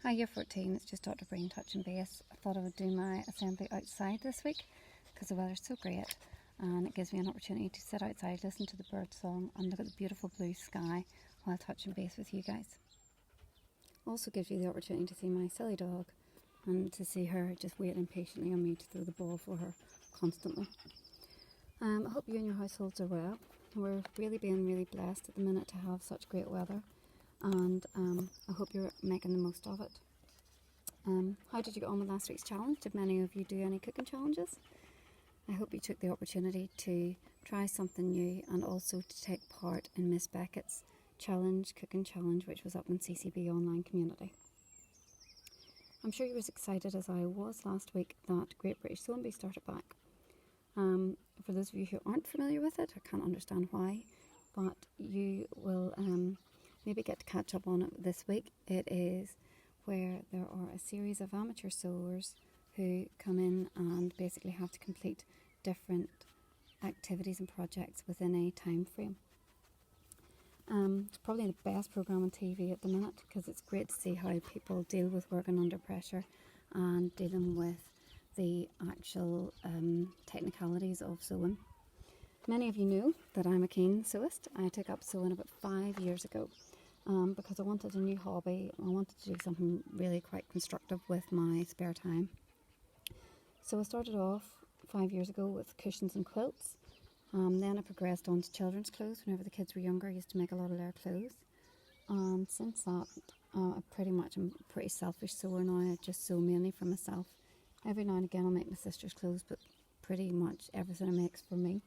Hi, Year 14, it's just Dr. Breen touching base. I thought I would do my assembly outside this week because the weather's so great and it gives me an opportunity to sit outside, listen to the bird song and look at the beautiful blue sky while touching base with you guys. Also gives you the opportunity to see my silly dog and to see her just waiting patiently on me to throw the ball for her constantly. I hope you and your households are well. We're being really blessed at the minute to have such great weather, and I hope you're making the most of it. How did you get on with last week's challenge? Did many of you do any cooking challenges? I hope you took the opportunity to try something new and also to take part in Miss Beckett's cooking challenge, which was up in CCB online community. I'm sure you were as excited as I was last week that Great British Sewing Bee started back. For those of you who aren't familiar with it, I can't understand why, but you will maybe get to catch up on it this week. It is where there are a series of amateur sewers who come in and basically have to complete different activities and projects within a time frame. It's probably the best programme on TV at the minute because it's great to see how people deal with working under pressure and dealing with the actual technicalities of sewing. Many of you know that I'm a keen sewist. I took up sewing about 5 years ago because I wanted a new hobby. I wanted to do something really quite constructive with my spare time. So I started off 5 years ago with cushions and quilts. Then I progressed on to children's clothes. Whenever the kids were younger, I used to make a lot of their clothes. And since that, I'm a pretty selfish sewer now. I just sew mainly for myself. Every now and again I'll make my sister's clothes, but pretty much everything I make is for me.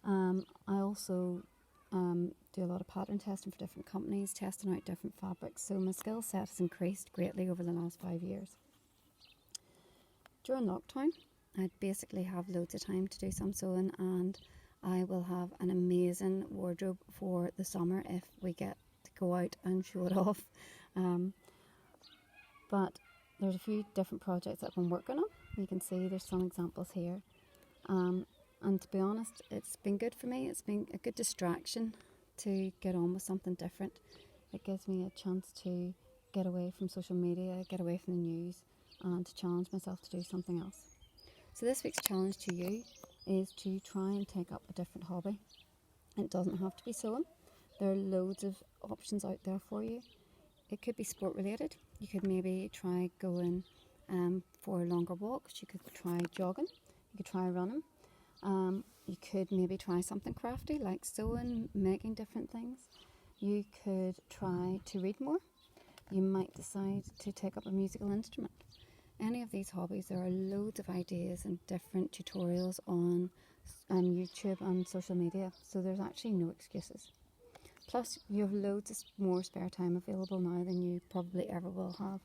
I also do a lot of pattern testing for different companies, testing out different fabrics, so my skill set has increased greatly over the last 5 years. During lockdown, I'd basically have loads of time to do some sewing, and I will have an amazing wardrobe for the summer if we get to go out and show it off. But there's a few different projects that I've been working on. You can see there's some examples here. And to be honest, it's been good for me. It's been a good distraction to get on with something different. It gives me a chance to get away from social media, get away from the news, and to challenge myself to do something else. So this week's challenge to you is to try and take up a different hobby. It doesn't have to be sewing. There are loads of options out there for you. It could be sport related. You could maybe try going for longer walks. You could try jogging. You could try running. You could maybe try something crafty like sewing, making different things. You could try to read more. You might decide to take up a musical instrument. Any of these hobbies, there are loads of ideas and different tutorials on YouTube and social media, so there's actually no excuses. Plus, you have loads of more spare time available now than you probably ever will have.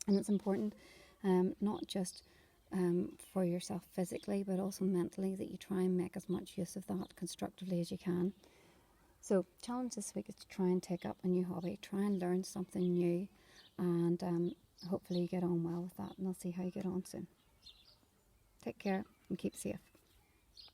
And it's important, not just for yourself physically, but also mentally, that you try and make as much use of that constructively as you can. So, challenge this week is to try and take up a new hobby, try and learn something new, and hopefully you get on well with that, and I'll see how you get on soon. Take care and keep safe.